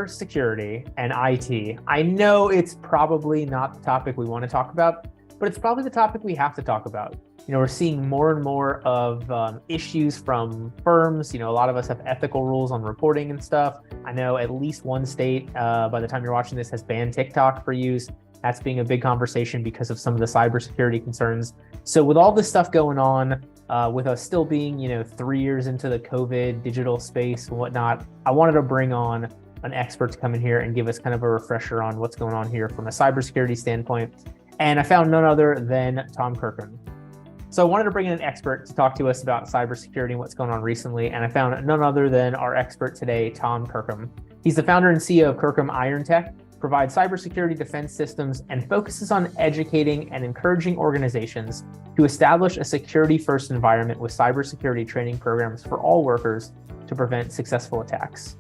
Security and IT. I know it's probably not the topic we want to talk about, but it's probably the topic we have to talk about. We're seeing more and more of issues from firms. A lot of us have ethical rules on reporting and stuff. I know at least one state, by the time you're watching this, has banned TikTok for use. That's being a big conversation because of some of the cybersecurity concerns. So with all this stuff going on, with us still being, 3 years into the COVID digital space and whatnot, I wanted to bring on an expert to come in here and give us kind of a refresher on what's going on here from a cybersecurity standpoint. And I found none other than Tom Kirkham. So I wanted to bring in an expert to talk to us about cybersecurity and what's going on recently. And I found none other than our expert today, Tom Kirkham. He's the founder and CEO of Kirkham Iron Tech, provides cybersecurity defense systems, and focuses on educating and encouraging organizations to establish a security-first environment with cybersecurity training programs for all workers to prevent successful attacks.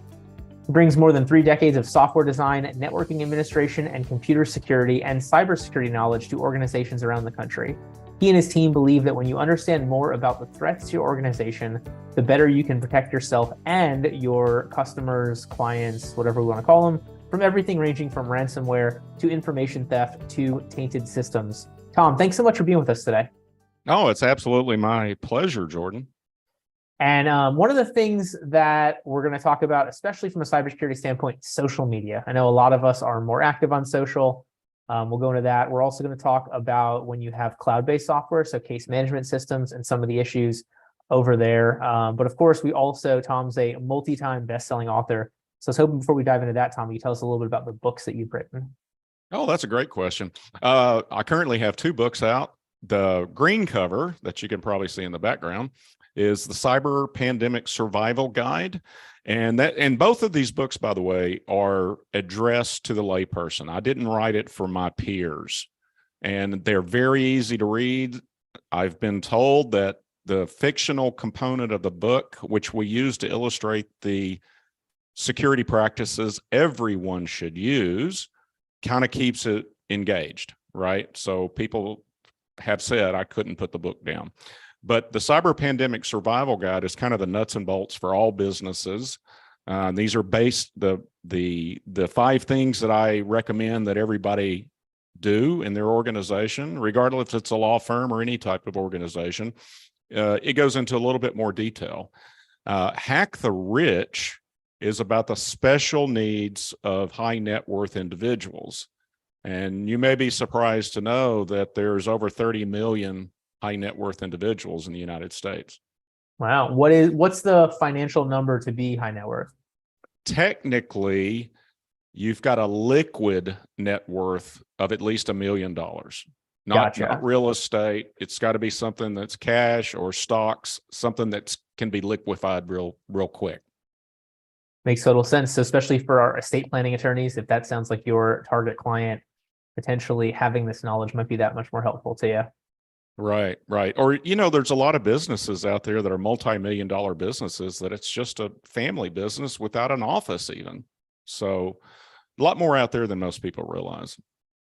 He brings more than 3 decades of software design, networking administration, and computer security and cybersecurity knowledge to organizations around the country. He and his team believe that when you understand more about the threats to your organization, the better you can protect yourself and your customers, clients, whatever we want to call them, from everything ranging from ransomware to information theft to tainted systems. Tom, thanks so much for being with us today. Oh, it's absolutely my pleasure, Jordan. And one of the things that we're going to talk about, especially from a cybersecurity standpoint, social media. I know a lot of us are more active on social. We'll go into that. We're also going to talk about when you have cloud-based software, so case management systems and some of the issues over there. But of course, Tom's a multi-time best-selling author. So I was hoping before we dive into that, Tom, you tell us a little bit about the books that you've written. Oh, that's a great question. I currently have 2 books out. The green cover that you can probably see in the background is the Cyber Pandemic Survival Guide. And both of these books, by the way, are addressed to the layperson. I didn't write it for my peers, and they're very easy to read. I've been told that the fictional component of the book, which we use to illustrate the security practices everyone should use, kind of keeps it engaged, right? So people have said I couldn't put the book down. But the Cyber Pandemic Survival Guide is kind of the nuts and bolts for all businesses. These are based, the 5 things that I recommend that everybody do in their organization, regardless if it's a law firm or any type of organization. It goes into a little bit more detail. Hack the Rich is about the special needs of high net worth individuals. And you may be surprised to know that there's over 30 million high net worth individuals in the United States. Wow. What's the financial number to be high net worth? Technically, you've got a liquid net worth of at least $1 million. Not real estate. It's got to be something that's cash or stocks, something that can be liquefied real quick. Makes total sense. So especially for our estate planning attorneys, if that sounds like your target client, potentially having this knowledge might be that much more helpful to you. Right. Or, there's a lot of businesses out there that are multi-million-dollar businesses that it's just a family business without an office even. So a lot more out there than most people realize.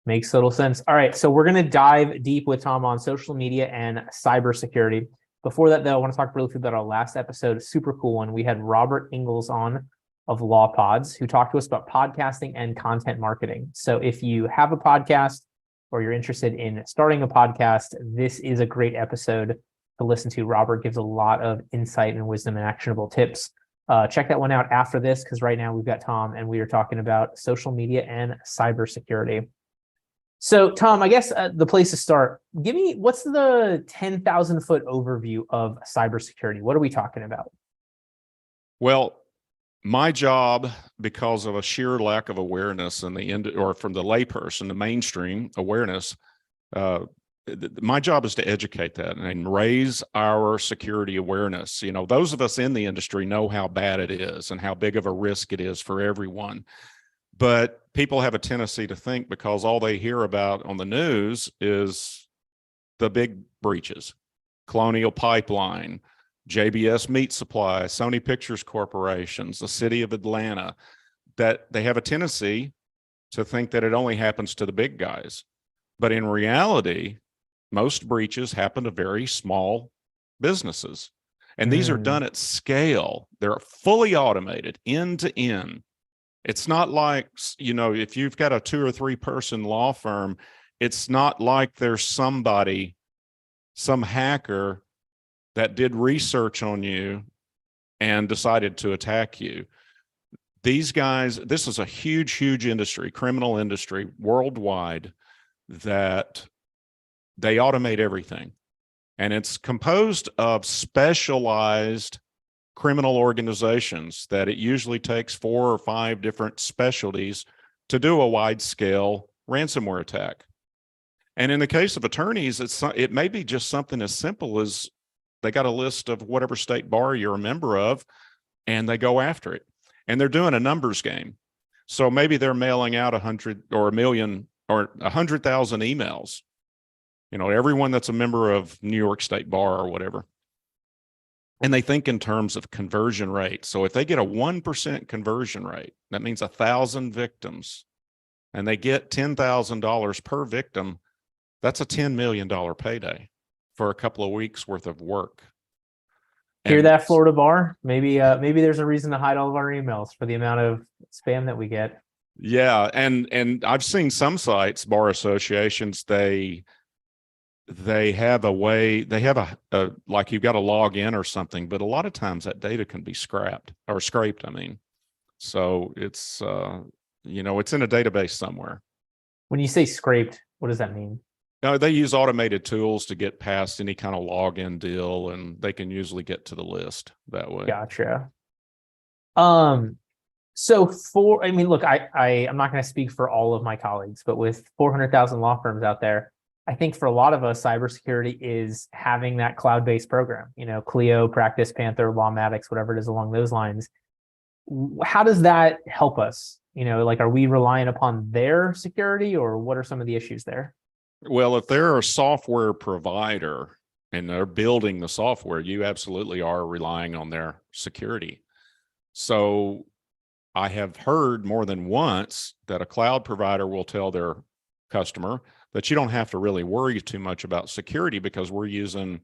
Makes total sense. All right. So we're going to dive deep with Tom on social media and cybersecurity. Before that, though, I want to talk briefly about our last episode, a super cool one. We had Robert Ingalls on of Law Pods, who talked to us about podcasting and content marketing. So if you have a podcast or you're interested in starting a podcast, this is a great episode to listen to. Robert gives a lot of insight and wisdom and actionable tips. Check that one out after this, because right now we've got Tom and we are talking about social media and cybersecurity. So Tom, I guess the place to start, what's the 10,000 foot overview of cybersecurity? What are we talking about? Well, my job, because of a sheer lack of awareness in the end, or from the layperson, the mainstream awareness, my job is to educate that and raise our security awareness. Those of us in the industry know how bad it is and how big of a risk it is for everyone. But people have a tendency to think, because all they hear about on the news is the big breaches, Colonial Pipeline, JBS Meat Supply, Sony Pictures Corporations, the city of Atlanta, that they have a tendency to think that it only happens to the big guys. But in reality, most breaches happen to very small businesses. And these are done at scale. They're fully automated, end to end. It's not like, if you've got a 2 or 3 person law firm, it's not like there's some hacker that did research on you and decided to attack you. These guys, this is a huge, huge industry, criminal industry worldwide, that they automate everything. And it's composed of specialized criminal organizations that it usually takes 4 or 5 different specialties to do a wide scale ransomware attack. And in the case of attorneys, it may be just something as simple as they got a list of whatever state bar you're a member of, and they go after it. And they're doing a numbers game. So maybe they're mailing out 100 or 1 million or 100,000 emails. Everyone that's a member of New York State Bar or whatever. And they think in terms of conversion rate. So if they get a 1% conversion rate, that means 1,000 victims, and they get $10,000 per victim, that's a $10 million payday for a couple of weeks worth of work. Hear that, Florida Bar? Maybe there's a reason to hide all of our emails for the amount of spam that we get. Yeah, and I've seen some sites, bar associations, they have a way, they have a like you've got to log in or something, but a lot of times that data can be scraped. So it's it's in a database somewhere. When you say scraped, what does that mean? No, they use automated tools to get past any kind of login deal, and they can usually get to the list that way. Gotcha. So look, I'm not going to speak for all of my colleagues, but with 400,000 law firms out there, I think for a lot of us, cybersecurity is having that cloud-based program, Clio, Practice, Panther, Lawmatics, whatever it is along those lines. How does that help us? Are we relying upon their security, or what are some of the issues there? Well, if they're a software provider and they're building the software, you absolutely are relying on their security. So I have heard more than once that a cloud provider will tell their customer that you don't have to really worry too much about security because we're using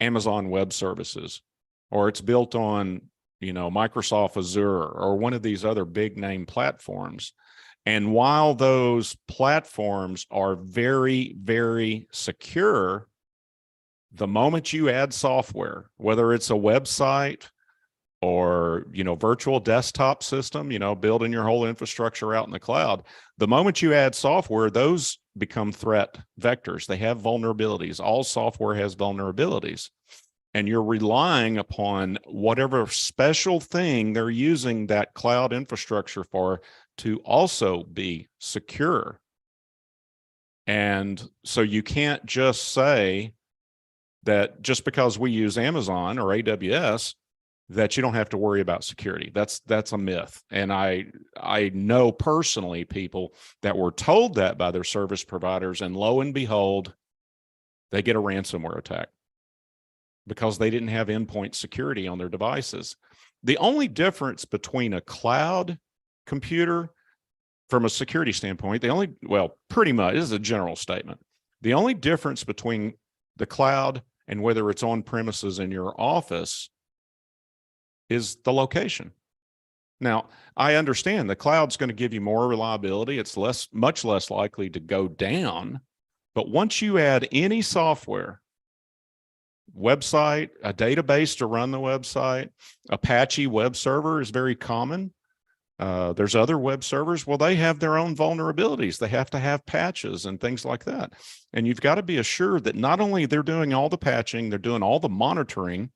Amazon Web Services, or it's built on, Microsoft Azure or one of these other big name platforms. And while those platforms are very, very secure, the moment you add software, whether it's a website or, virtual desktop system, building your whole infrastructure out in the cloud, the moment you add software, those become threat vectors. They have vulnerabilities. All software has vulnerabilities. And you're relying upon whatever special thing they're using that cloud infrastructure for to also be secure. And so you can't just say that just because we use Amazon or AWS, that you don't have to worry about security. That's a myth. And I know personally people that were told that by their service providers, and lo and behold, they get a ransomware attack because they didn't have endpoint security on their devices. The only difference between a cloud computer from a security standpoint, pretty much, this is a general statement. The only difference between the cloud and whether it's on premises in your office is the location. Now, I understand the cloud's going to give you more reliability. It's much less likely to go down. But once you add any software, website, a database to run the website, Apache web server is very common. There's other web servers. Well, they have their own vulnerabilities. They have to have patches and things like that. And you've got to be assured that not only they're doing all the patching, they're doing all the monitoring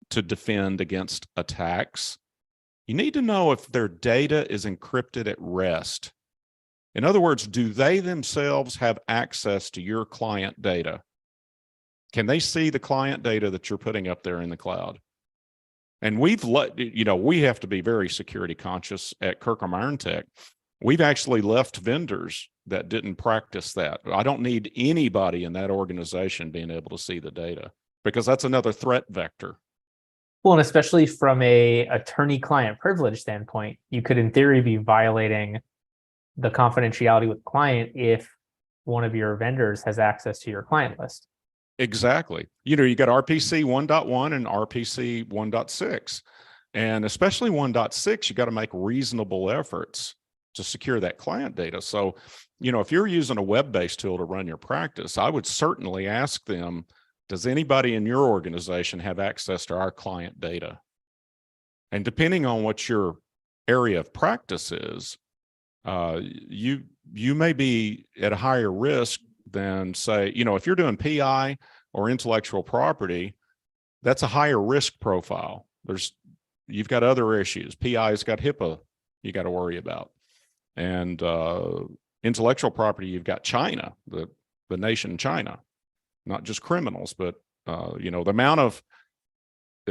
to defend against attacks. You need to know if their data is encrypted at rest. In other words, do they themselves have access to your client data? Can they see the client data that you're putting up there in the cloud? And we have to be very security conscious at Kirkham Iron Tech. We've actually left vendors that didn't practice that. I don't need anybody in that organization being able to see the data, because that's another threat vector. Well, and especially from a attorney-client privilege standpoint, you could in theory be violating the confidentiality with the client if one of your vendors has access to your client list. Exactly. You got RPC 1.1 and RPC 1.6. And especially 1.6, you got to make reasonable efforts to secure that client data. So, if you're using a web-based tool to run your practice, I would certainly ask them, does anybody in your organization have access to our client data? And depending on what your area of practice is, you may be at a higher risk than, say, if you're doing PI or intellectual property, that's a higher risk profile. You've got other issues. PI's got HIPAA you got to worry about. And intellectual property, you've got China, the nation China, not just criminals, but the amount of,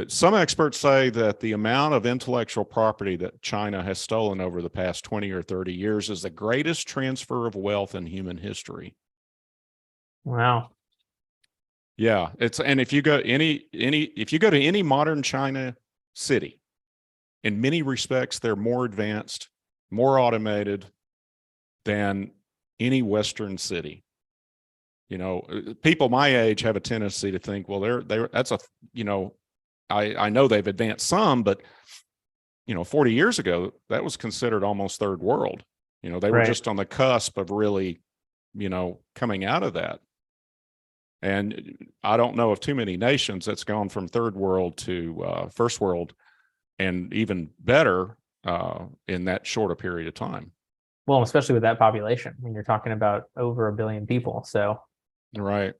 some experts say that the amount of intellectual property that China has stolen over the past 20 or 30 years is the greatest transfer of wealth in human history. Wow. Yeah, and if you go if you go to any modern China city, in many respects, they're more advanced, more automated than any Western city. People my age have a tendency to think, well, I know they've advanced some, but 40 years ago, that was considered almost third world. They were just on the cusp of really, coming out of that. And I don't know of too many nations that's gone from third world to first world, and even better in that short a period of time. Well, especially with that population. I mean, you're talking about over 1 billion people. So, right.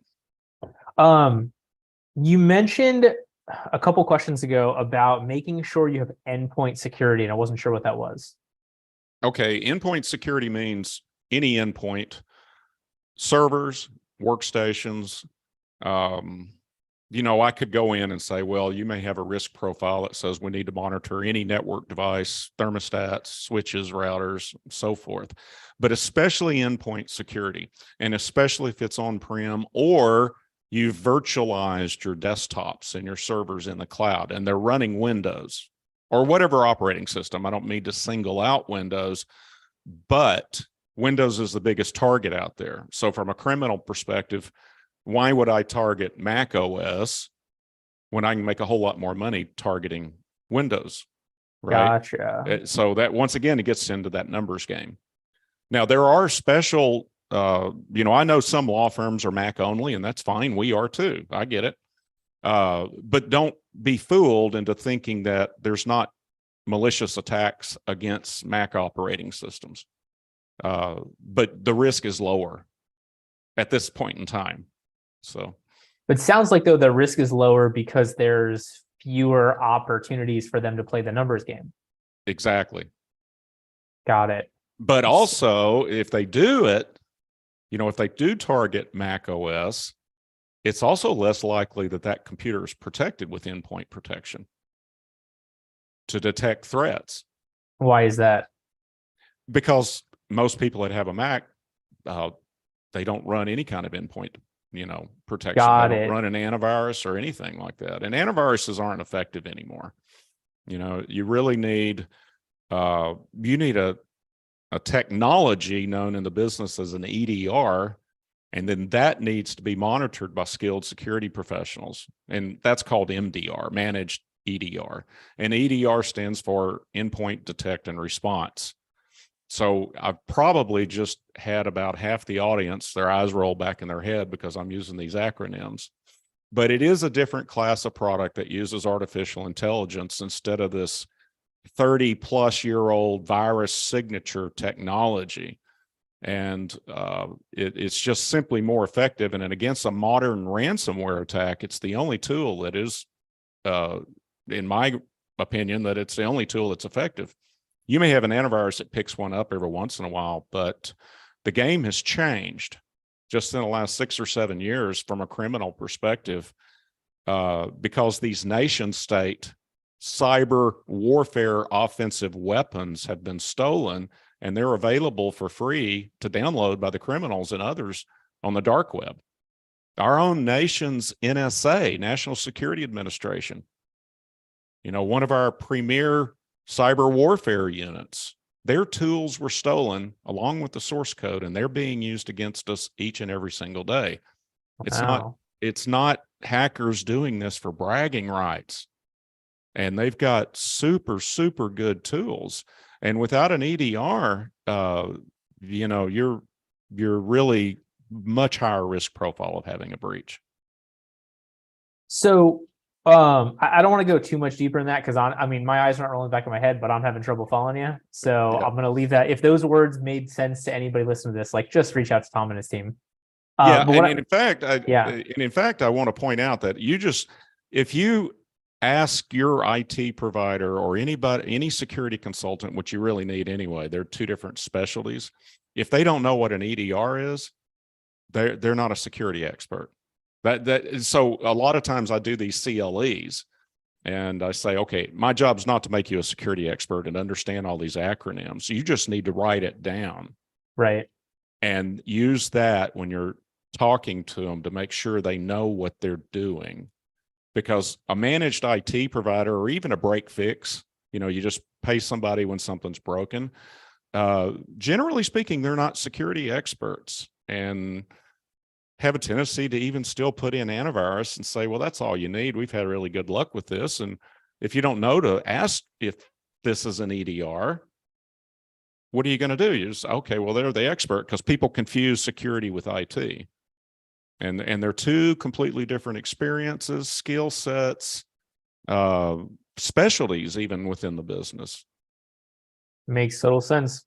You mentioned a couple questions ago about making sure you have endpoint security, and I wasn't sure what that was. Okay, endpoint security means any endpoint, servers, workstations. I could go in and say, well, you may have a risk profile that says we need to monitor any network device, thermostats, switches, routers, so forth. But especially endpoint security, and especially if it's on-prem or you've virtualized your desktops and your servers in the cloud and they're running Windows or whatever operating system. I don't mean to single out Windows, but Windows is the biggest target out there. So from a criminal perspective, why would I target Mac OS when I can make a whole lot more money targeting Windows? Right. Gotcha. So that, once again, it gets into that numbers game. Now, there are special, I know some law firms are Mac only, and that's fine. We are too. I get it. But don't be fooled into thinking that there's not malicious attacks against Mac operating systems. But the risk is lower at this point in time. So, it sounds like, though, the risk is lower because there's fewer opportunities for them to play the numbers game. Exactly. Got it. But also, if they do it, if they do target Mac OS, it's also less likely that that computer is protected with endpoint protection to detect threats. Why is that? Because most people that have a Mac, they don't run any kind of endpoint, protection. Got they don't it. run an antivirus or anything like that. And antiviruses aren't effective anymore. You really need, a technology known in the business as an EDR, and then that needs to be monitored by skilled security professionals. And that's called MDR, managed EDR. And EDR stands for endpoint detect and response. So I've probably just had about half the audience, their eyes roll back in their head because I'm using these acronyms. But it is a different class of product that uses artificial intelligence instead of this 30-plus-year-old virus signature technology. And it's just simply more effective. And against a modern ransomware attack, it's the only tool that is, in my opinion, that it's the only tool that's effective. You may have an antivirus that picks one up every once in a while, but the game has changed just in the last 6 or 7 years from a criminal perspective, because these nation state cyber warfare offensive weapons have been stolen, and they're available for free to download by the criminals and others on the dark web. Our own nation's NSA, National Security Administration, one of our premier cyber warfare units, their tools were stolen along with the source code, and they're being used against us each and every single day. Wow. It's not hackers doing this for bragging rights. and they've got super, super good tools. And without an EDR, you're really much higher risk profile of having a breach. So I don't want to go too much deeper in that because I mean my eyes aren't rolling back in my head, but I'm having trouble following you. So Yeah. I'm gonna leave that. If those words made sense to anybody listening to this, like just reach out to Tom and his team. Yeah, But and what in fact, I want to point out that if you ask your IT provider or any security consultant, which you really need anyway, they're two different specialties. If they don't know what an EDR is, they're not a security expert. So a lot of times I do these CLEs and I say, okay, my job's not to make you a security expert and understand all these acronyms. You just need to write it down. right. And use that when you're talking to them to make sure they know what they're doing. Because a managed IT provider or even a break fix, you just pay somebody when something's broken. Generally speaking, they're not security experts and have a tendency to even still put in antivirus and say, well, that's all you need. We've had really good luck with this. And if you don't know to ask if this is an EDR, what are you going to do? You just, okay, well, they're the expert, because people confuse security with IT. And they're two completely different experiences, skill sets, specialties, even within the business. Makes total sense.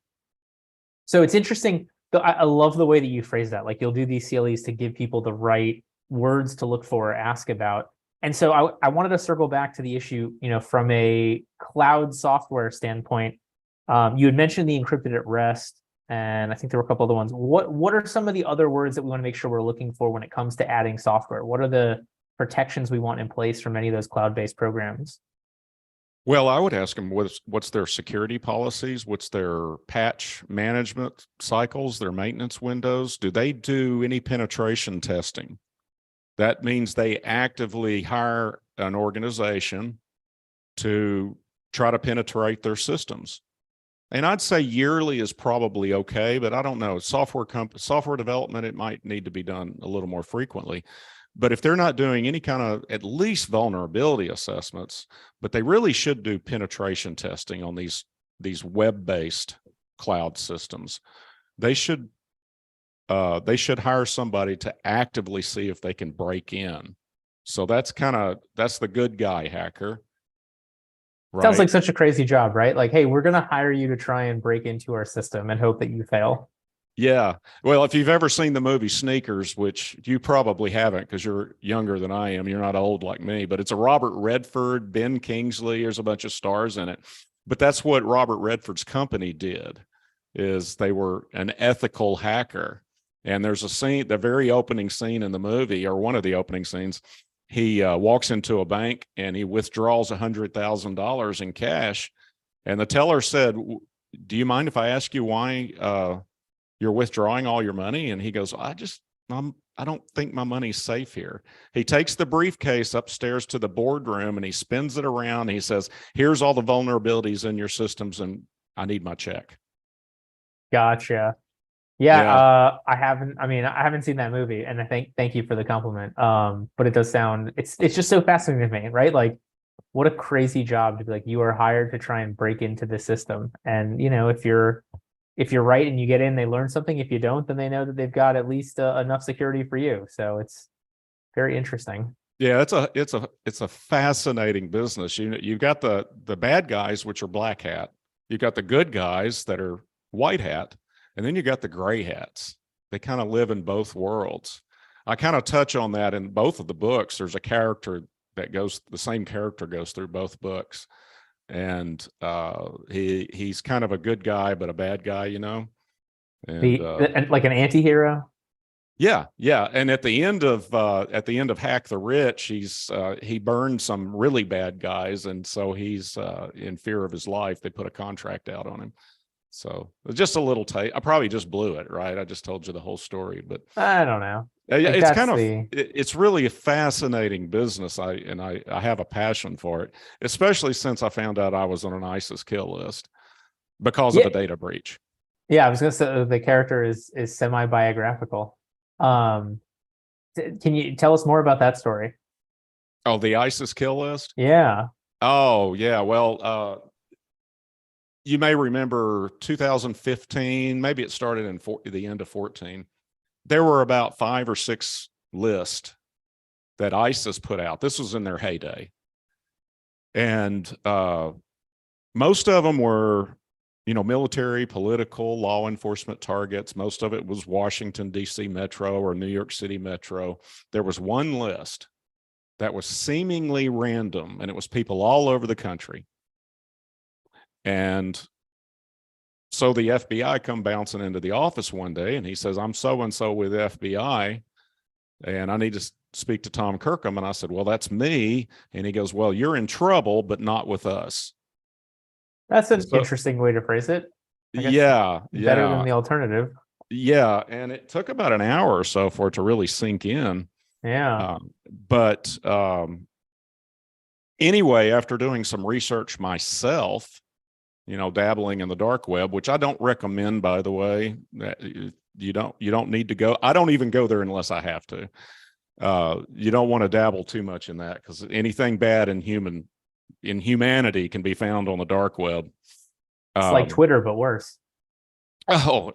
So it's interesting. I love the way that you phrase that. Like you'll do these CLEs to give people the right words to look for or ask about. And so I wanted to circle back to the issue, from a cloud software standpoint. You had mentioned the encrypted at rest, and I think there were a couple other ones. What are some of the other words that we want to make sure we're looking for when it comes to adding software? What are the protections we want in place for many of those cloud-based programs? Well, I would ask them what's their security policies, what's their patch management cycles, their maintenance windows. Do they do any penetration testing? That means they actively hire an organization to try to penetrate their systems. And I'd say yearly is probably okay, but I don't know. Software development, it might need to be done a little more frequently. But if they're not doing any kind of at least vulnerability assessments, but they really should do penetration testing on these web-based cloud systems. They should hire somebody to actively see if they can break in. So that's the good guy hacker. Right? Sounds like such a crazy job, right? Like, hey, we're going to hire you to try and break into our system and hope that you fail. Yeah. Well, if you've ever seen the movie Sneakers, which you probably haven't because you're younger than I am, you're not old like me, but it's a Robert Redford, Ben Kingsley, there's a bunch of stars in it. But that's what Robert Redford's company did, is they were an ethical hacker. And there's a scene, the very opening scene in the movie, or one of the opening scenes, he walks into a bank and he withdraws $100,000 in cash. And the teller said, do you mind if I ask you why you're withdrawing all your money? And he goes, I don't think my money's safe here. He takes the briefcase upstairs to the boardroom and he spins it around. And he says, here's all the vulnerabilities in your systems and I need my check. Gotcha. Yeah. I haven't seen that movie, and thank you for the compliment. But it does sound, it's just so fascinating to me, right? Like, what a crazy job to be like, you are hired to try and break into the system. And, if you're right and you get in, they learn something. If you don't, then they know that they've got at least enough security for you. So it's very interesting. Yeah, it's a fascinating business. You've got the bad guys, which are black hat. You've got the good guys that are white hat, and then you got the gray hats. They kind of live in both worlds. I kind of touch on that in both of the books. There's a character the same character goes through both books. And he's kind of a good guy, but a bad guy, And like an anti-hero. Yeah. And at the end of Hack the Rich, he burned some really bad guys, and so he's in fear of his life. They put a contract out on him. So just a little tight. I probably just blew it, right? I just told you the whole story, but I don't know. It's really a fascinating business. I have a passion for it, especially since I found out I was on an ISIS kill list because of a data breach. Yeah, I was gonna say the character is semi-biographical. Can you tell us more about that story? Oh, the ISIS kill list? Yeah. Oh, yeah. Well, you may remember 2015, maybe it started in the end of 14. There were about 5 or 6 lists that ISIS put out. This was in their heyday. And most of them were, military, political, law enforcement targets. Most of it was Washington, D.C. Metro or New York City Metro. There was one list that was seemingly random, and it was people all over the country. And so the FBI come bouncing into the office one day, and he says, I'm so-and-so with FBI, and I need to speak to Tom Kirkham. And I said, well, that's me. And he goes, well, you're in trouble, but not with us. That's an So, interesting way to phrase it. I guess yeah, better yeah, than the alternative. yeah. And it took about an hour or so for it to really sink in. Yeah. But anyway, after doing some research myself, dabbling in the dark web, which I don't recommend, by the way. You don't need to go. I don't even go there unless I have to. You don't want to dabble too much in that, because anything bad in humanity can be found on the dark web. It's like Twitter, but worse. Oh,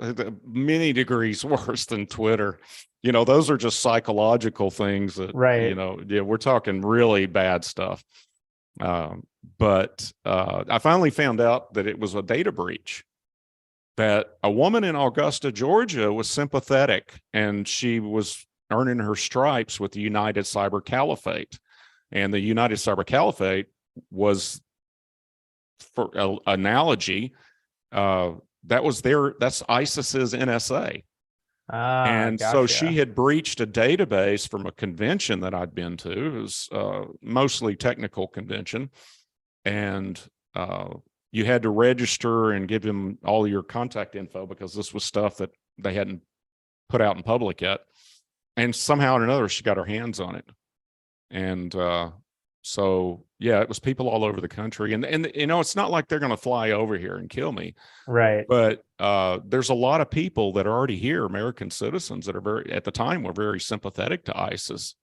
many degrees worse than Twitter. Those are just psychological things that, right. Yeah, we're talking really bad stuff. But I finally found out that it was a data breach, that a woman in Augusta, Georgia was sympathetic, and she was earning her stripes with the United Cyber Caliphate. And the United Cyber Caliphate was, for analogy, that's ISIS's NSA. And gotcha. so she had breached a database from a convention that I'd been to. It was mostly technical convention. And you had to register and give them all your contact info, because this was stuff that they hadn't put out in public yet. And somehow or another, she got her hands on it. And so, yeah, it was people all over the country. And it's not like they're going to fly over here and kill me. Right. But there's a lot of people that are already here, American citizens, that are at the time, were very sympathetic to ISIS.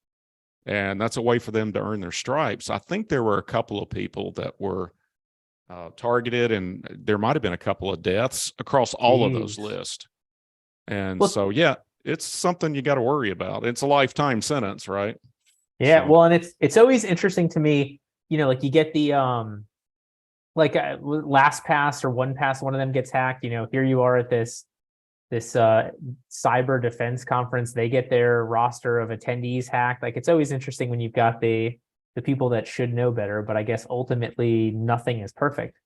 And that's a way for them to earn their stripes. I think there were a couple of people that were targeted, and there might have been a couple of deaths across all of those lists. And so, yeah, it's something you got to worry about. It's a lifetime sentence, right? Yeah. So. Well, and it's always interesting to me, like you get the LastPass or OnePass, one of them gets hacked. Here you are at this cyber defense conference. They get their roster of attendees hacked. Like, it's always interesting when you've got the people that should know better, but I guess ultimately nothing is perfect.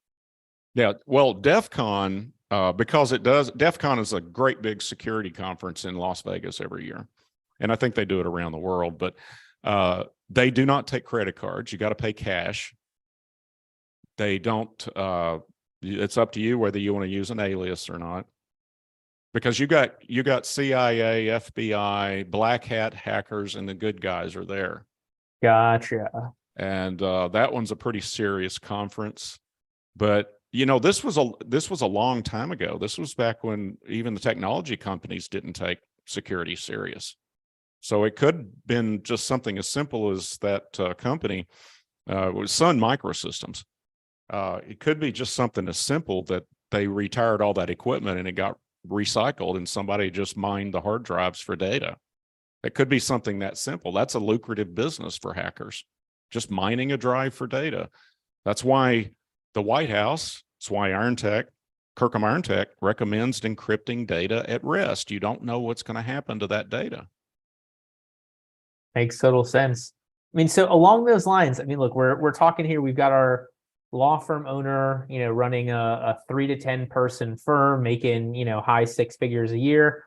Yeah. Well, DEF CON, because DEF CON is a great big security conference in Las Vegas every year. And I think they do it around the world, but they do not take credit cards. You got to pay cash. They don't, it's up to you whether you want to use an alias or not, because you got CIA, FBI, black hat hackers, and the good guys are there. Gotcha. And that one's a pretty serious conference. But this was a long time ago. This was back when even the technology companies didn't take security serious. So it could have been just something as simple as that company was Sun Microsystems. It could be just something as simple that they retired all that equipment and it got recycled, and somebody just mined the hard drives for data. It could be something that simple. That's a lucrative business for hackers, just mining a drive for data. That's why the White House, that's why Kirkham Iron Tech recommends encrypting data at rest. You don't know what's going to happen to that data. Makes total sense. I mean, so along those lines, I mean, look, we're talking here. We've got our law firm owner, running a 3 to 10 person firm, making, high 6 figures a year.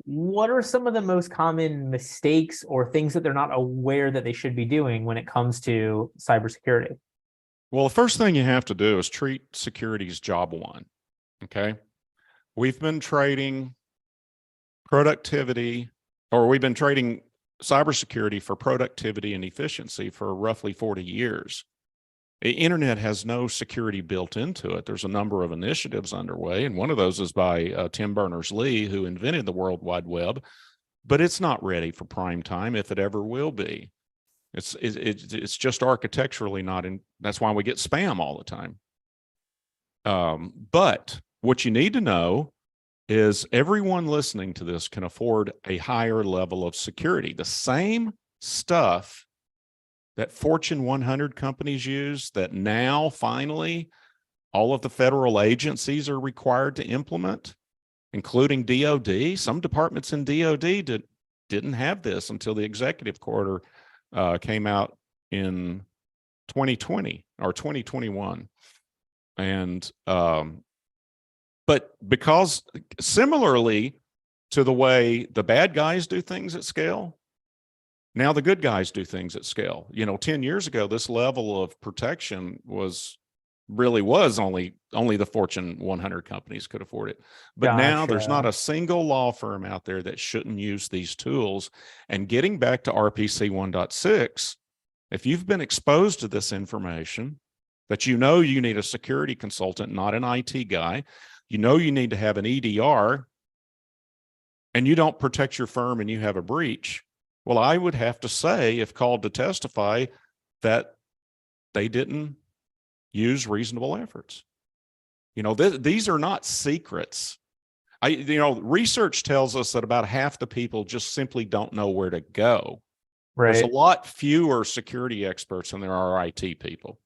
What are some of the most common mistakes or things that they're not aware that they should be doing when it comes to cybersecurity? Well, the first thing you have to do is treat security as job one. Okay. We've been trading productivity, or we've been trading cybersecurity for productivity and efficiency for roughly 40 years. The internet has no security built into it. There's a number of initiatives underway, and one of those is by Tim Berners-Lee, who invented the World Wide Web, but it's not ready for prime time, if it ever will be. It's just architecturally not in. That's why we get spam all the time. But what you need to know is everyone listening to this can afford a higher level of security. The same stuff that Fortune 100 companies use, that now finally all of the federal agencies are required to implement, including DOD. Some departments in DOD didn't have this until the executive order came out in 2020 or 2021. And but because similarly to the way the bad guys do things at scale, now the good guys do things at scale. 10 years ago, this level of protection was only the Fortune 100 companies could afford it. But now there's not a single law firm out there that shouldn't use these tools. And getting back to RPC 1.6, if you've been exposed to this information, that you need a security consultant, not an IT guy, you need to have an EDR, and you don't protect your firm and you have a breach, well, I would have to say, if called to testify, that they didn't use reasonable efforts. These are not secrets. Research tells us that about half the people just simply don't know where to go. Right. There's a lot fewer security experts than there are IT people.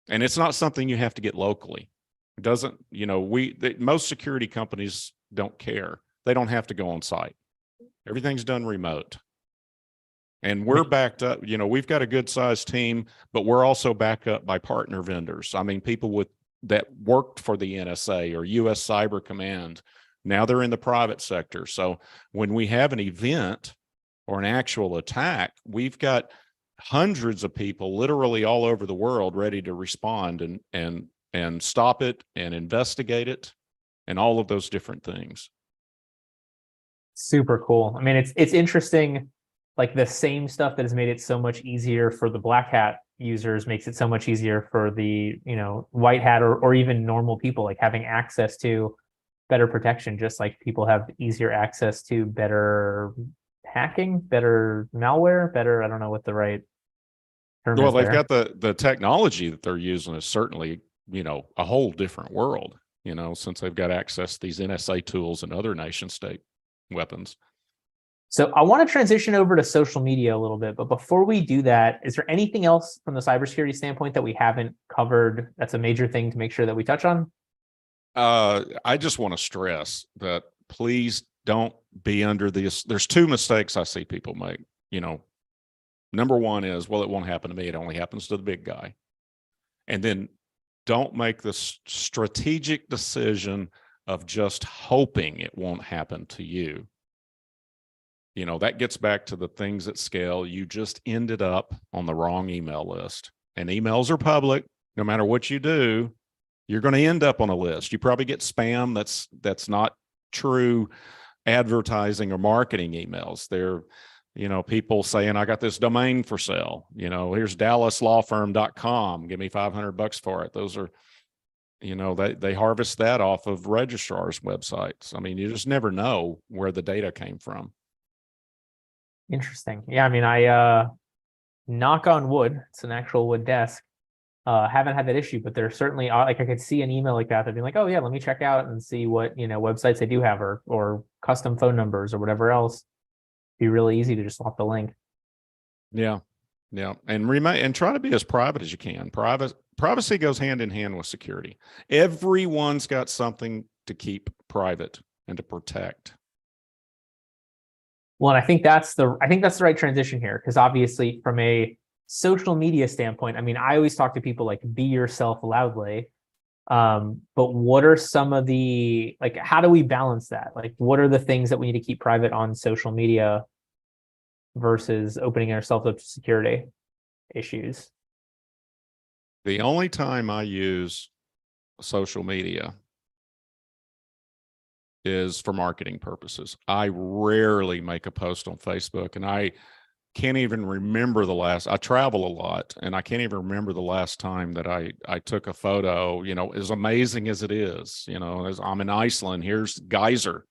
And it's not something you have to get locally. It doesn't, most security companies don't care. They don't have to go on site. Everything's done remote. And we're backed up, we've got a good sized team, but we're also backed up by partner vendors. I mean, people that worked for the NSA or US Cyber Command. Now they're in the private sector. So when we have an event or an actual attack, we've got hundreds of people literally all over the world ready to respond and stop it and investigate it and all of those different things. Super cool. I mean, it's interesting, like the same stuff that has made it so much easier for the black hat users makes it so much easier for the, white hat or even normal people, like having access to better protection, just like people have easier access to better hacking, better malware, better, I don't know what the right term is. Well, they've got the technology that they're using is certainly, a whole different world, since they've got access to these NSA tools and other nation state weapons. So I want to transition over to social media a little bit, but before we do that, is there anything else from the cybersecurity standpoint that we haven't covered that's a major thing to make sure that we touch on? I just want to stress that please don't be under this. There's two mistakes I see people make. Number one is, well, it won't happen to me. It only happens to the big guy. And then don't make the strategic decision of just hoping it won't happen to you. That gets back to the things at scale. You just ended up on the wrong email list, and emails are public. No matter what you do, you're going to end up on a list. You probably get spam that's not true advertising or marketing emails. They're, people saying, I got this domain for sale. Here's dallaslawfirm.com. Give me $500 for it. Those are, they harvest that off of registrars' websites. I mean, you just never know where the data came from. Interesting. Yeah, I mean, I knock on wood, it's an actual wood desk. Haven't had that issue, but there certainly are, like I could see an email like that. They'd be like, oh yeah, let me check out and see what, websites they do have or custom phone numbers or whatever else. Be really easy to just swap the link. Yeah. Yeah. And try to be as private as you can. Privacy goes hand in hand with security. Everyone's got something to keep private and to protect. Well, and I think that's the right transition here, because obviously from a social media standpoint, I mean, I always talk to people like, be yourself loudly. But what are some of the, like, how do we balance that? Like, what are the things that we need to keep private on social media versus opening ourselves up to security issues? The only time I use social media is for marketing purposes. I rarely make a post on Facebook, and I can't even remember I travel a lot, and I can't even remember the last time that I took a photo, as amazing as it is, as I'm in Iceland, here's geyser.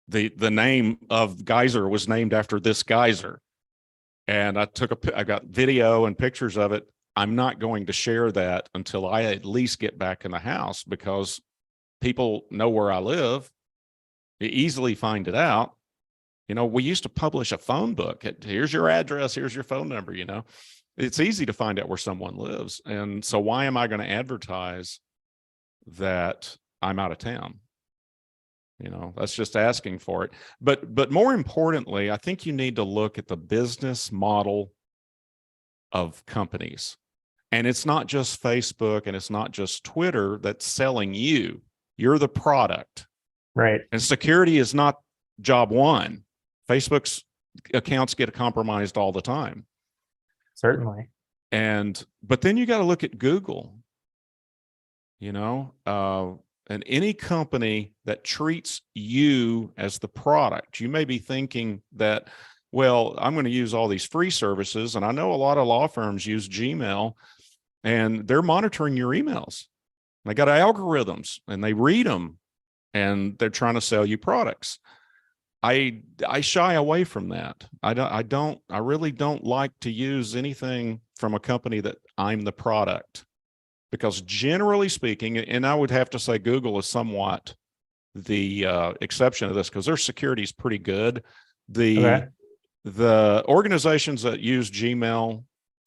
The name of geyser was named after this geyser. and I got video and pictures of it. I'm not going to share that until I at least get back in the house, because people know where I live. You easily find it out. We used to publish a phone book. Here's your address. Here's your phone number. It's easy to find out where someone lives. And so why am I going to advertise that I'm out of town? That's just asking for it. But more importantly, I think you need to look at the business model of companies. And it's not just Facebook and it's not just Twitter that's selling you. You're the product. Right. And security is not job one. Facebook's accounts get compromised all the time. Certainly. But then you got to look at Google, and any company that treats you as the product. You may be thinking that, well, I'm going to use all these free services. And I know a lot of law firms use Gmail, and they're monitoring your emails. They got algorithms and they read them, and they're trying to sell you products. I shy away from that. I really don't like to use anything from a company that I'm the product, because generally speaking, and I would have to say Google is somewhat the exception of this, because their security is pretty good. The organizations that use Gmail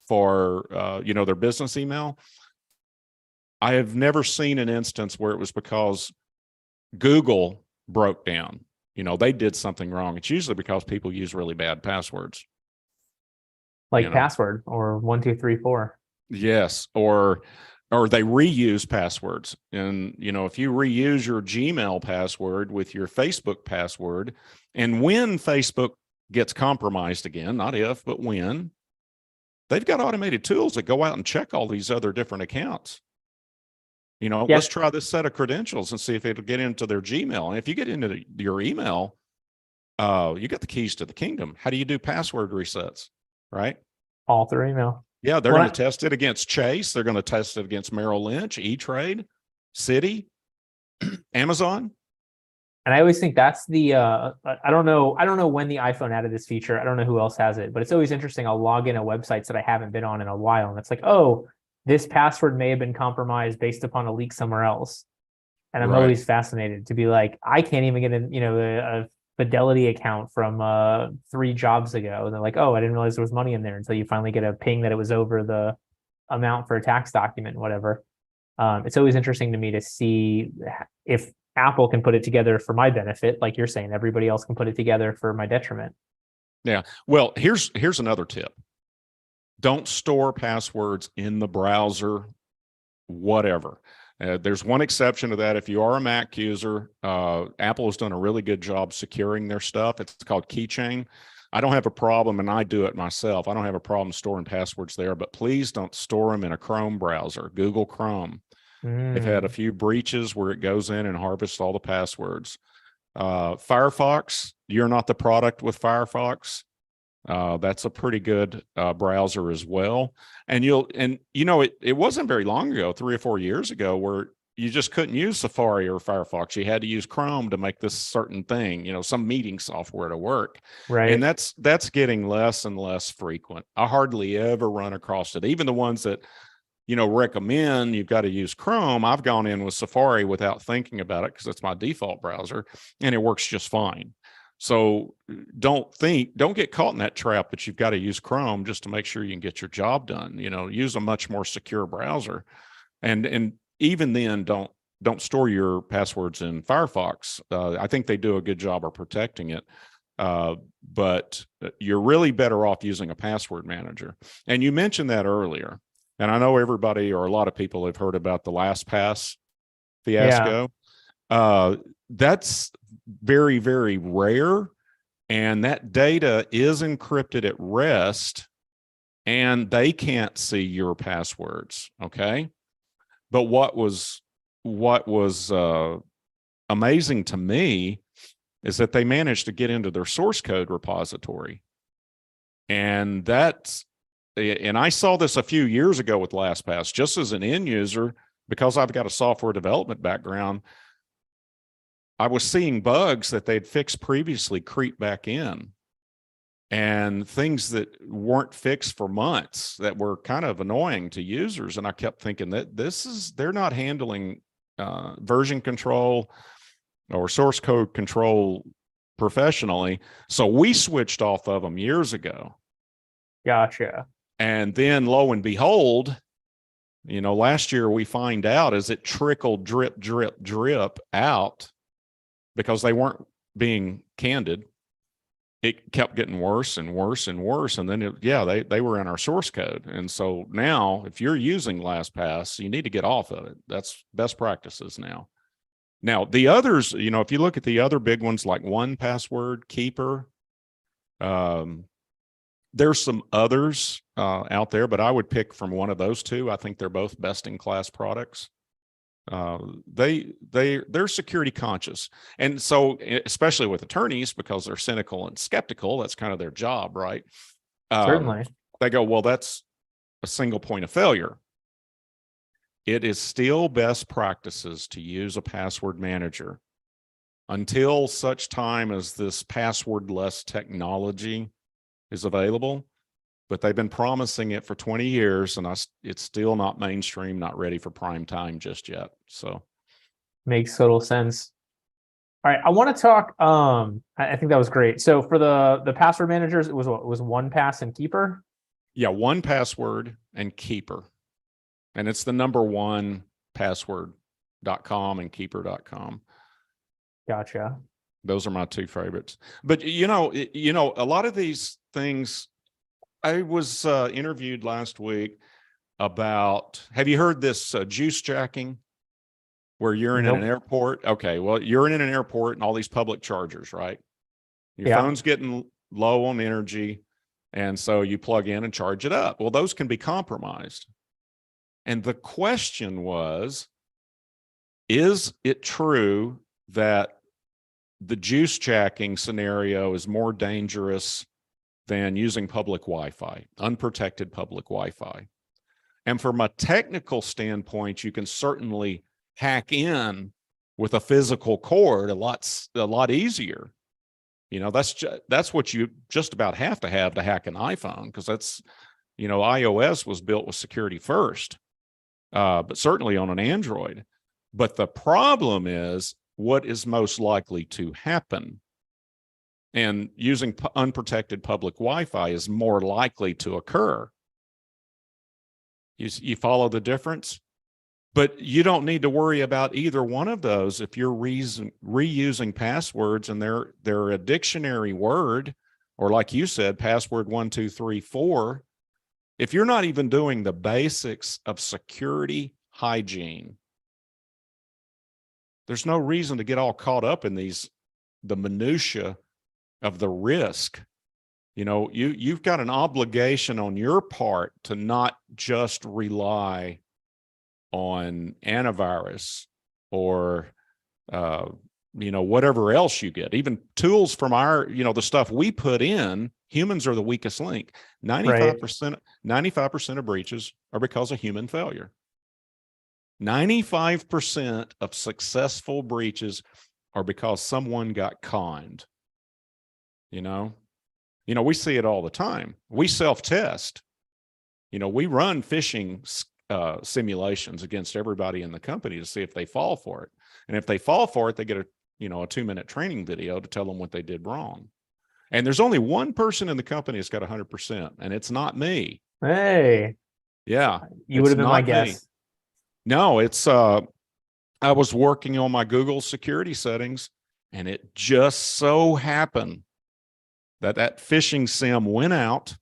for their business email, I have never seen an instance where it was because Google broke down. They did something wrong. It's usually because people use really bad passwords. Like password or 1234. Yes. Or they reuse passwords. And, if you reuse your Gmail password with your Facebook password, and when Facebook gets compromised again, not if, but when, they've got automated tools that go out and check all these other different accounts. Let's try this set of credentials and see if it'll get into their Gmail. And if you get into your email, you got the keys to the kingdom. How do you do password resets? Right? All through email. Yeah, they're going to test it against Chase. They're going to test it against Merrill Lynch, E-Trade, Citi, Amazon. And I always think that's the I don't know when the iPhone added this feature. I don't know who else has it, but it's always interesting. I'll log in a websites that I haven't been on in a while, and it's like, oh, this password may have been compromised based upon a leak somewhere else. And I'm always fascinated to be like, I can't even get a Fidelity account from 3 jobs ago. And they're like, oh, I didn't realize there was money in there, until you finally get a ping that it was over the amount for a tax document, whatever. It's always interesting to me to see if Apple can put it together for my benefit. Like you're saying, everybody else can put it together for my detriment. Yeah. Well, here's another tip. Don't store passwords in the browser, whatever. There's one exception to that. If you are a Mac user, Apple has done a really good job securing their stuff. It's called Keychain. I don't have a problem, and I do it myself. I don't have a problem storing passwords there, but please don't store them in a Chrome browser, Google Chrome. They've had a few breaches where it goes in and harvests all the passwords. Firefox, you're not the product with Firefox. That's a pretty good browser as well. And it wasn't very long ago, 3 or 4 years ago, where you just couldn't use Safari or Firefox. You had to use Chrome to make this certain thing, some meeting software to work. Right. And that's getting less and less frequent. I hardly ever run across it. Even the ones that, recommend you've got to use Chrome, I've gone in with Safari without thinking about it, because it's my default browser and it works just fine. So don't get caught in that trap that you've got to use Chrome just to make sure you can get your job done. Use a much more secure browser. And even then, don't store your passwords in Firefox. I think they do a good job of protecting it. But you're really better off using a password manager. And you mentioned that earlier. And I know everybody, or a lot of people, have heard about the LastPass fiasco. Yeah. That's very, very rare. And that data is encrypted at rest, and they can't see your passwords. Okay. But what was amazing to me is that they managed to get into their source code repository. And I saw this a few years ago with LastPass, just as an end user, because I've got a software development background. I was seeing bugs that they'd fixed previously creep back in. and things that weren't fixed for months that were kind of annoying to users. And I kept thinking that they're not handling version control or source code control professionally. So we switched off of them years ago. Gotcha. And then lo and behold, last year we find out as it trickled drip, drip, drip out because they weren't being candid. It kept getting worse and worse and worse. And then, they were in our source code. And so now if you're using LastPass, you need to get off of it. That's best practices now. Now, the others, if you look at the other big ones like 1Password, Keeper, there's some others out there, but I would pick from one of those two. I think they're both best in class products. They're security conscious. And so, especially with attorneys, because they're cynical and skeptical, that's kind of their job, right? Certainly. They go, well, that's a single point of failure. It is still best practices to use a password manager until such time as this passwordless technology is available. But they've been promising it for 20 years, and it's still not mainstream, not ready for prime time just yet. So makes total sense. All right, I want to talk. I think that was great. So for the password managers, it was 1Pass and Keeper. Yeah, 1Password and Keeper. And it's the number one, password.com and keeper.com. Gotcha. Those are my two favorites. But a lot of these things, I was interviewed last week about, have you heard this juice jacking where you're in an airport? Okay, well, you're in an airport and all these public chargers, right? Your phone's getting low on energy, and so you plug in and charge it up. Well, those can be compromised. And the question was, is it true that the juice jacking scenario is more dangerous than using public Wi-Fi, unprotected public Wi-Fi? And from a technical standpoint, you can certainly hack in with a physical cord a lot easier. That's what you just about have to hack an iPhone, because that's, iOS was built with security first, but certainly on an Android. But the problem is, what is most likely to happen? And using unprotected public Wi-Fi is more likely to occur. You follow the difference? But you don't need to worry about either one of those if you're reusing passwords and they're a dictionary word, or like you said, password 1, 2, 3, 4. If you're not even doing the basics of security hygiene, there's no reason to get all caught up in the minutia of the risk. You've got an obligation on your part to not just rely on antivirus or whatever else you get, even tools from our, the stuff we put in. Humans are the weakest link. 95% of breaches are because of human failure. 95% of successful breaches are because someone got conned. We see it all the time. We self-test. We run phishing simulations against everybody in the company to see if they fall for it. And if they fall for it, they get a 2-minute training video to tell them what they did wrong. And there's only one person in the company that's got 100%, and it's not me. Hey. Yeah. You would have been my guess. No, it's I was working on my Google security settings, and it just so happened that phishing sim went out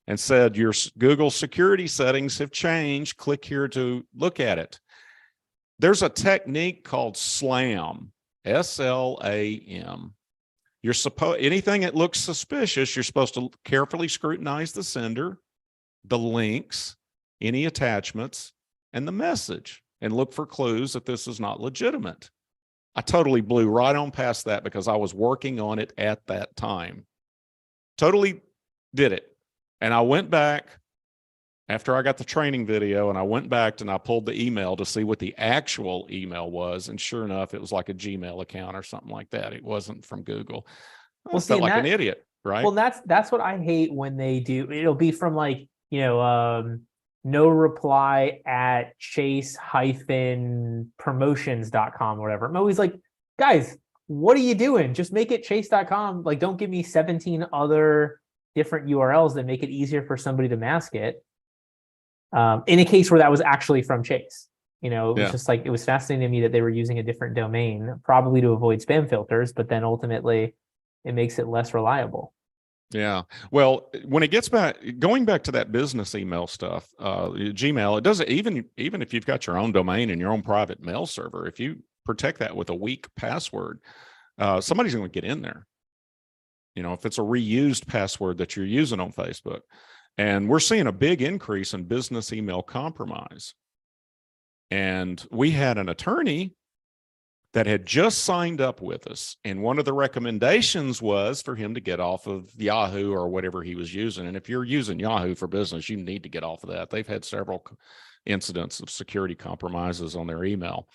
and said, your Google security settings have changed. Click here to look at it. There's a technique called SLAM, SLAM. Anything that looks suspicious, you're supposed to carefully scrutinize the sender, the links, any attachments, and the message, and look for clues that this is not legitimate. I totally blew right on past that because I was working on it at that time. Totally did it. And I went back after I got the training video, and I went back and I pulled the email to see what the actual email was. And sure enough, it was like a Gmail account or something like that. It wasn't from Google. I felt like an idiot. right? Well, that's what I hate when they do. It'll be from like, no reply at chase-promotions.com or whatever. I'm always like, guys, what are you doing? Just make it chase.com. Like, don't give me 17 other different URLs that make it easier for somebody to mask it. In a case where that was actually from Chase. It was Yeah. just like, it was fascinating to me that they were using a different domain, probably to avoid spam filters, but then ultimately it makes it less reliable. Yeah. Well, when it gets going back to that business email stuff, Gmail, it doesn't even if you've got your own domain and your own private mail server, if you protect that with a weak password, somebody's going to get in there. If it's a reused password that you're using on Facebook. And we're seeing a big increase in business email compromise. And we had an attorney that had just signed up with us. And one of the recommendations was for him to get off of Yahoo or whatever he was using. And if you're using Yahoo for business, you need to get off of that. They've had several incidents of security compromises on their email.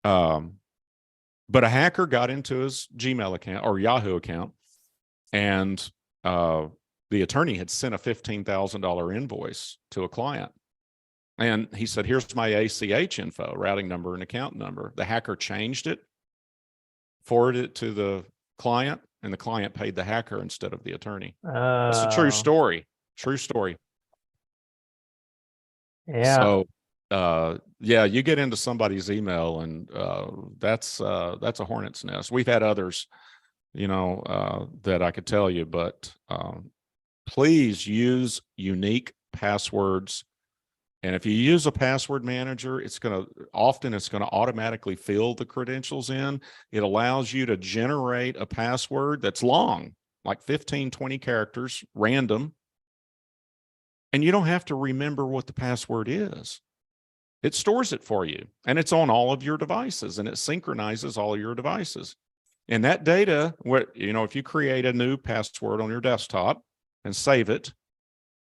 But a hacker got into his Gmail account or Yahoo account, and the attorney had sent a $15,000 invoice to a client. And he said, here's my ACH info, routing number and account number. The hacker changed it, forwarded it to the client, and the client paid the hacker instead of the attorney. It's a true story. True story. Yeah. So, yeah, you get into somebody's email, and that's a hornet's nest. We've had others, that I could tell you, but please use unique passwords. And if you use a password manager, it's going to automatically fill the credentials in. It allows you to generate a password that's long, like 15, 20 characters, random. And you don't have to remember what the password is. It stores it for you, and it's on all of your devices, and it synchronizes all of your devices. And that data, if you create a new password on your desktop and save it,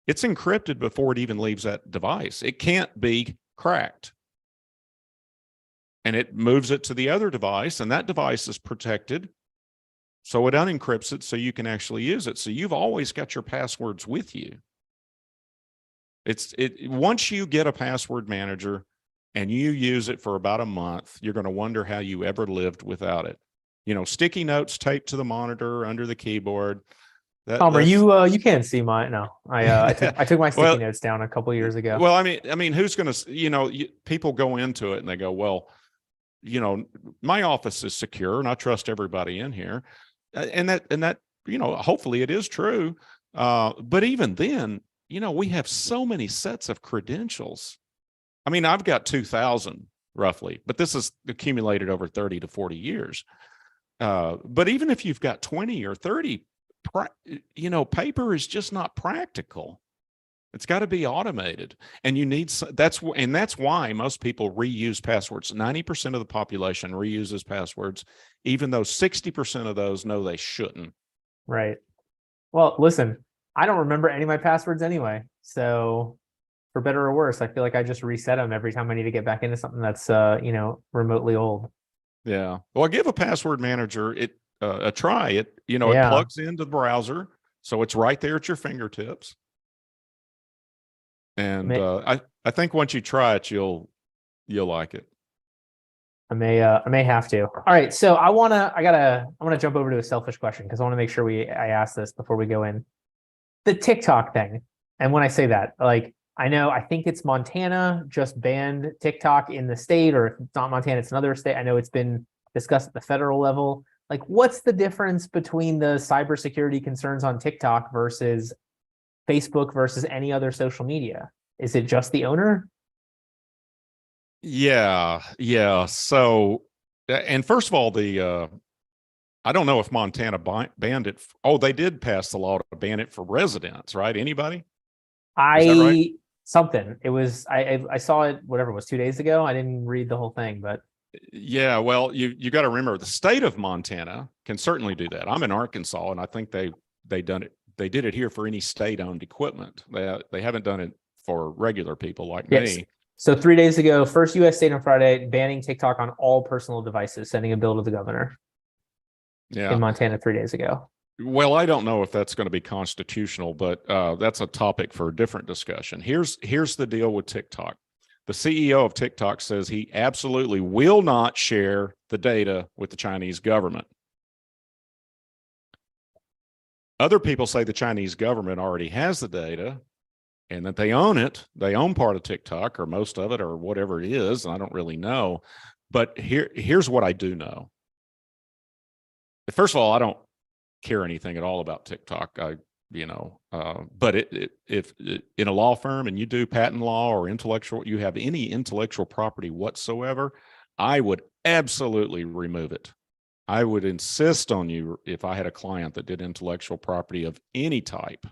it's encrypted before it even leaves that device. It can't be cracked. And it moves it to the other device, and that device is protected. So it unencrypts it so you can actually use it. So you've always got your passwords with you. Once you get a password manager and you use it for about a month, you're going to wonder how you ever lived without it. Sticky notes taped to the monitor, under the keyboard. Palmer, you can't see mine. No, I took my sticky notes down a couple of years ago. Well, I mean, who's going to, people go into it and they go, well, my office is secure and I trust everybody in here. And that, hopefully it is true. But even then, we have so many sets of credentials. I mean, I've got 2,000 roughly, but this is accumulated over 30 to 40 years. But even if you've got 20 or 30, paper is just not practical. It's got to be automated, and that's why most people reuse passwords. 90% of the population reuses passwords, even though 60% of those know they shouldn't. Right. Well, listen, I don't remember any of my passwords anyway. So for better or worse, I feel like I just reset them every time I need to get back into something that's, remotely old. Yeah. Well, give a password manager a try. It plugs into the browser, so it's right there at your fingertips. And I think once you try it, you'll like it. I may have to. All right. So I want to jump over to a selfish question, because I want to make sure I ask this before we go in. The TikTok thing. And when I say that, like, I think it's Montana just banned TikTok in the state, or if it's not Montana, it's another state. I know it's been discussed at the federal level. Like, what's the difference between the cybersecurity concerns on TikTok versus Facebook versus any other social media? Is it just the owner? Yeah. So, and first of all, I don't know if Montana banned it. Oh, they did pass the law to ban it for residents, right? Anybody? Is that right? Something. It was, I saw it, whatever it was, 2 days ago. I didn't read the whole thing, but yeah, well, you got to remember, the state of Montana can certainly do that. I'm in Arkansas, and I think they done it. They did it here for any state-owned equipment. They haven't done it for regular people like me. So 3 days ago, first U.S. state on Friday banning TikTok on all personal devices, sending a bill to the governor. Yeah. In Montana 3 days ago. Well, I don't know if that's going to be constitutional, but that's a topic for a different discussion. Here's the deal with TikTok. The CEO of TikTok says he absolutely will not share the data with the Chinese government. Other people say the Chinese government already has the data and that they own it. They own part of TikTok or most of it or whatever it is. And I don't really know. But here's what I do know. First of all, I don't care anything at all about TikTok. But if in a law firm and you do patent law or you have any intellectual property whatsoever, I would absolutely remove it. I would insist on you, if I had a client that did intellectual property of any type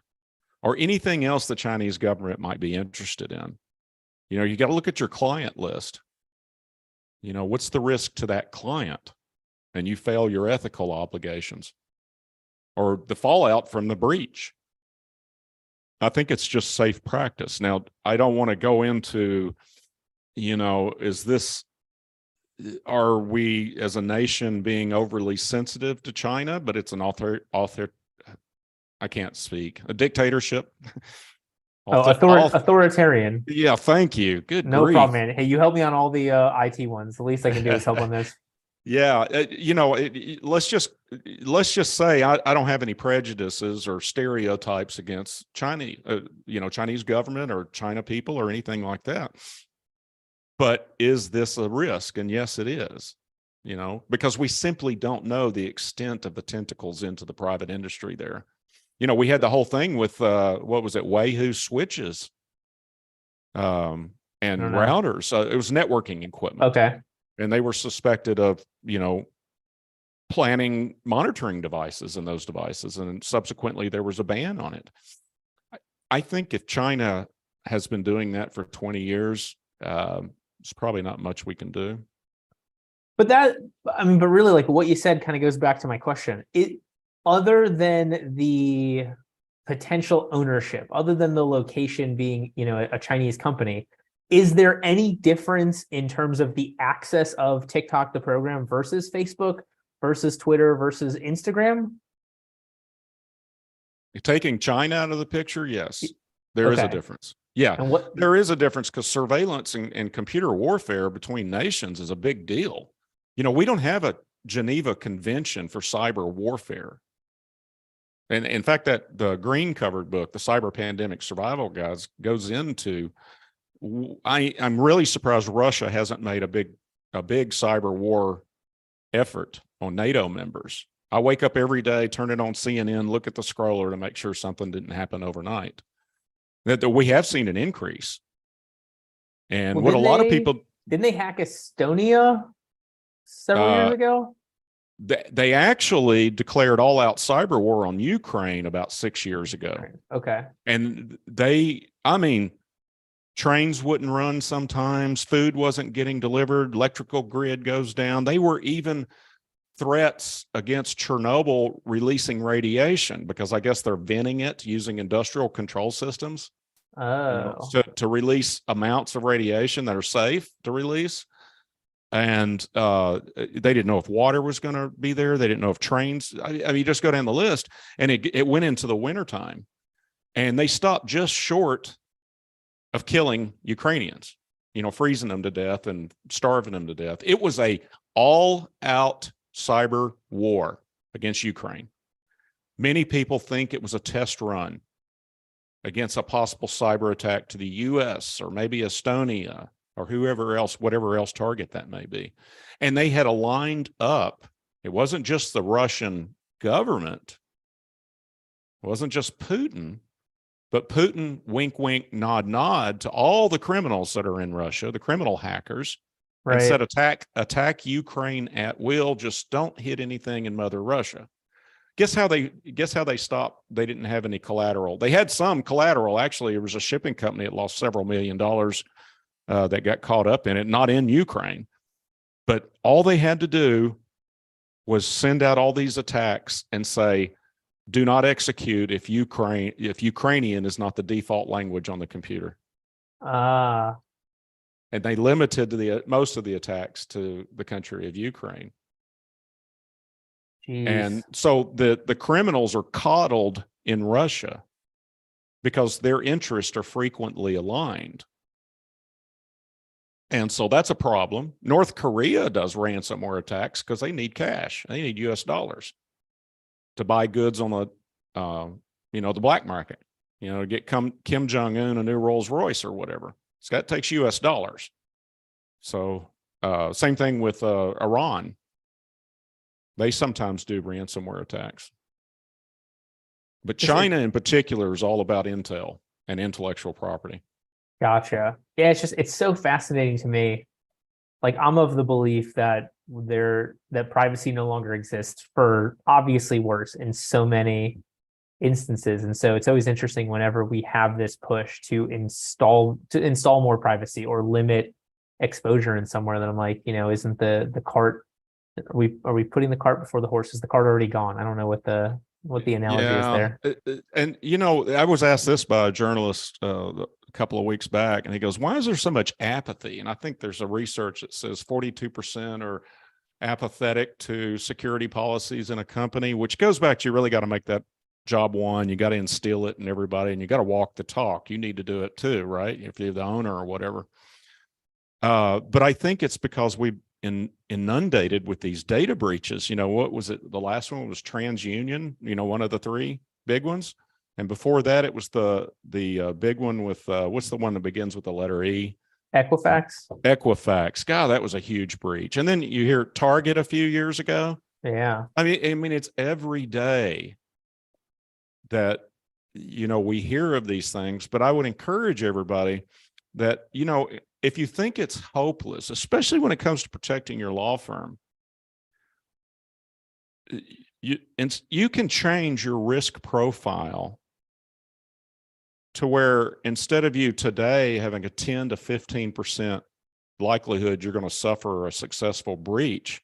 or anything else the Chinese government might be interested in, you got to look at your client list. What's the risk to that client? And you fail your ethical obligations or the fallout from the breach. I think it's just safe practice. Now, I don't want to go into, are we as a nation being overly sensitive to China? But it's an I can't speak. A dictatorship. Authoritarian. Yeah, thank you. Good No grief. problem, man. Hey, you helped me on all the IT ones. The least I can do is help on this. Yeah, let's just say I don't have any prejudices or stereotypes against Chinese government or China people or anything like that. But is this a risk? And yes, it is. Because we simply don't know the extent of the tentacles into the private industry there. We had the whole thing with what was it, Waihu switches and routers. It was networking equipment. Okay. And they were suspected of, planning monitoring devices in those devices. And subsequently, there was a ban on it. I think if China has been doing that for 20 years, there's probably not much we can do. But really, like what you said kind of goes back to my question. Other than the potential ownership, other than the location being, a Chinese company, is there any difference in terms of the access of TikTok, the program, versus Facebook, versus Twitter, versus Instagram? Taking China out of the picture, yes, there is a difference. Yeah, there is a difference because surveillance and computer warfare between nations is a big deal. We don't have a Geneva Convention for cyber warfare. And in fact, that the green covered book, the Cyber Pandemic Survival Guides, goes into, I'm really surprised Russia hasn't made a big cyber war effort on NATO members. I wake up every day, turn it on CNN, look at the scroller to make sure something didn't happen overnight. That we have seen an increase. And what a lot of people... Didn't they hack Estonia several years ago? They actually declared all-out cyber war on Ukraine about 6 years ago. Okay. And trains wouldn't run sometimes, food wasn't getting delivered, electrical grid goes down. They were even threats against Chernobyl releasing radiation because I guess they're venting it using industrial control systems to release amounts of radiation that are safe to release. And they didn't know if water was going to be there. They didn't know if trains, you just go down the list, and it went into the wintertime, and they stopped just short of killing Ukrainians, freezing them to death and starving them to death. It was a all-out cyber war against Ukraine. Many people think it was a test run against a possible cyber attack to the US or maybe Estonia or whatever else target that may be. And they had aligned up. It wasn't just the Russian government. It wasn't just Putin, but Putin, wink, wink, nod, nod to all the criminals that are in Russia, the criminal hackers, and said, attack Ukraine at will. Just don't hit anything in Mother Russia. Guess how they stopped? They didn't have any collateral. They had some collateral. Actually, it was a shipping company that lost several $1 million that got caught up in it, not in Ukraine. But all they had to do was send out all these attacks and say, do not execute if Ukrainian is not the default language on the computer. And they limited most of the attacks to the country of Ukraine. And Jeez. so the criminals are coddled in Russia because their interests are frequently aligned. And so that's a problem. North Korea does ransomware attacks because they need cash. They need US dollars to buy goods on the black market, to get Kim Jong-un a new Rolls Royce or whatever. So that takes US dollars. So same thing with Iran. They sometimes do ransomware attacks. But China in particular is all about intel and intellectual property. Gotcha. Yeah, it's so fascinating to me. Like, I'm of the belief that that privacy no longer exists, for obviously worse in so many instances. And so it's always interesting whenever we have this push to install more privacy or limit exposure in somewhere, that I'm like, isn't the cart, are we putting the cart before the horse? Is the cart already gone? I don't know what the analogy is Yeah. there. And, I was asked this by a journalist a couple of weeks back, and he goes, why is there so much apathy? And I think there's a research that says 42% are apathetic to security policies in a company, which goes back to, you really got to make that job one. You got to instill it in everybody, and you got to walk the talk. You need to do it too, right? If you're the owner or whatever. But I think it's because we've inundated with these data breaches. What was it? The last one was TransUnion, one of the three big ones. And before that, it was the big one with, what's the one that begins with the letter E? Equifax. Equifax. God, that was a huge breach. And then you hear Target a few years ago. Yeah. I mean, it's every day that, we hear of these things. But I would encourage everybody that, if you think it's hopeless, especially when it comes to protecting your law firm, you can change your risk profile to where, instead of you today having a 10 to 15% likelihood you're going to suffer a successful breach,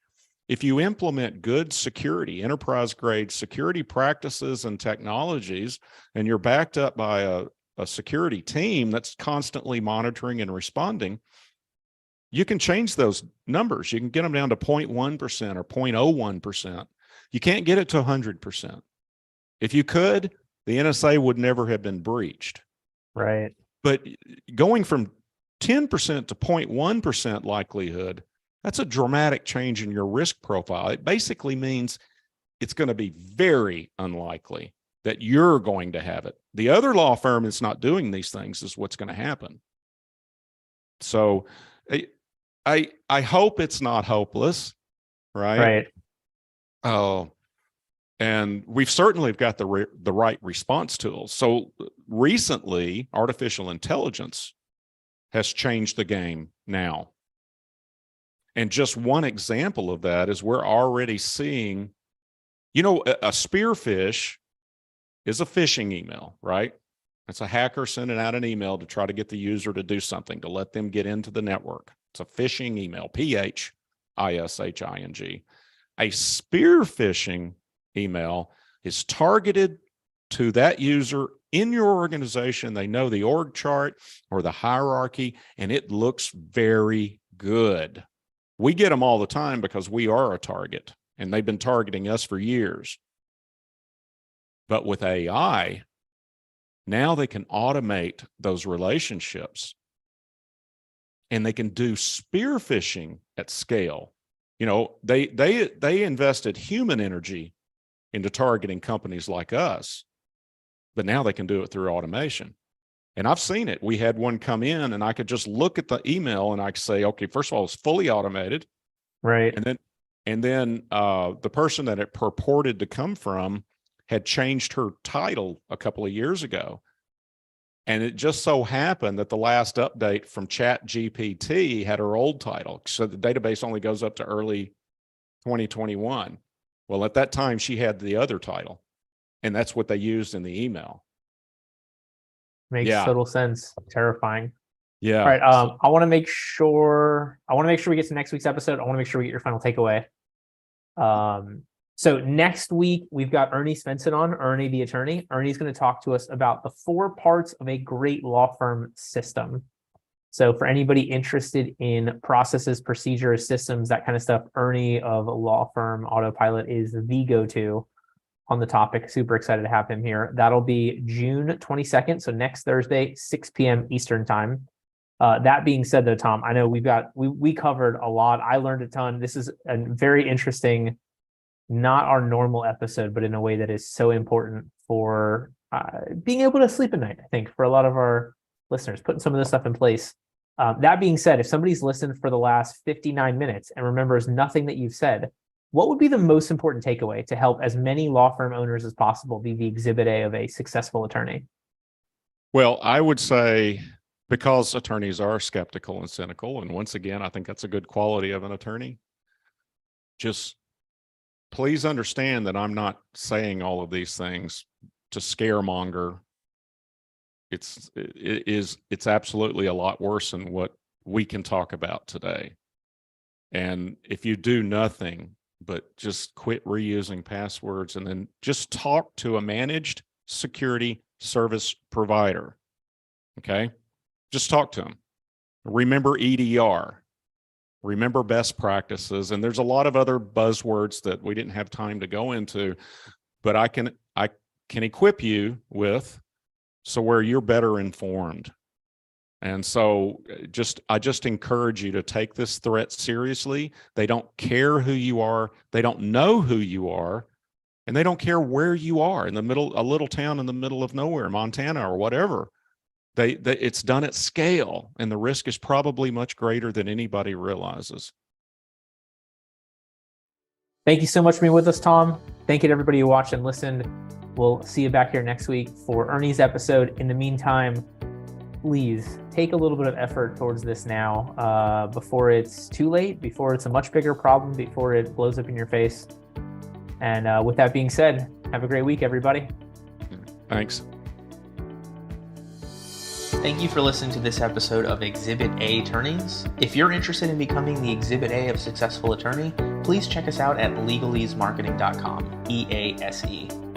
if you implement good security, enterprise grade security practices and technologies, and you're backed up by a security team that's constantly monitoring and responding, you can change those numbers. You can get them down to 0.1% or 0.01%. You can't get it to 100%. If you could, the NSA would never have been breached. Right. But going from 10% to 0.1% likelihood, that's a dramatic change in your risk profile. It basically means it's going to be very unlikely that you're going to have it. The other law firm that's not doing these things is what's going to happen. So I hope it's not hopeless, right? Right. Oh, and we've certainly got the right response tools. So recently, artificial intelligence has changed the game now. And just one example of that is we're already seeing, a spearfish is a phishing email, right? It's a hacker sending out an email to try to get the user to do something, to let them get into the network. It's a phishing email, phishing. A spear phishing email is targeted to that user in your organization. They know the org chart or the hierarchy, and it looks very good. We get them all the time because we are a target, and they've been targeting us for years. But with AI, now they can automate those relationships, and they can do spear phishing at scale. They invested human energy into targeting companies like us, but now they can do it through automation. And I've seen it. We had one come in, and I could just look at the email and I could say, okay, first of all, it's fully automated. Right. And then the person that it purported to come from had changed her title a couple of years ago. And it just so happened that the last update from ChatGPT had her old title. So the database only goes up to early 2021. Well, at that time, she had the other title, and that's what they used in the email. Makes total sense. Terrifying. Yeah. All right. I want to make sure we get to next week's episode. I want to make sure we get your final takeaway. So next week we've got Ernie Svensson on, Ernie the attorney. Ernie's going to talk to us about the 4 parts of a great law firm system. So for anybody interested in processes, procedures, systems, that kind of stuff, Ernie of Law Firm Autopilot is the go-to on the topic. Super excited to have him here. That'll be June 22nd. So next Thursday, 6 p.m. Eastern time. That being said, though, Tom, I know we covered a lot. I learned a ton. This is a very interesting, not our normal episode, but in a way that is so important for being able to sleep at night, I think, for a lot of our listeners, putting some of this stuff in place. That being said, if somebody's listened for the last 59 minutes and remembers nothing that you've said, what would be the most important takeaway to help as many law firm owners as possible be the exhibit A of a successful attorney? Well, I would say, because attorneys are skeptical and cynical, and once again, I think that's a good quality of an attorney, just please understand that I'm not saying all of these things to scaremonger. It's absolutely a lot worse than what we can talk about today. And if you do nothing but just quit reusing passwords and then just talk to a managed security service provider, okay? Just talk to them. Remember EDR. Remember best practices. And there's a lot of other buzzwords that we didn't have time to go into, but I can equip you with, so where you're better informed. And so I just encourage you to take this threat seriously. They don't care who you are. They don't know who you are. And they don't care where you are, in the middle, a little town in the middle of nowhere, Montana or whatever. It's done at scale, and the risk is probably much greater than anybody realizes. Thank you so much for being with us, Tom. Thank you to everybody who watched and listened. We'll see you back here next week for Ernie's episode. In the meantime, please take a little bit of effort towards this now, before it's too late, before it's a much bigger problem, before it blows up in your face. And with that being said, have a great week, everybody. Thanks. Thank you for listening to this episode of Exhibit A Attorneys. If you're interested in becoming the Exhibit A of a successful attorney, please check us out at legaleasemarketing.com, EASE.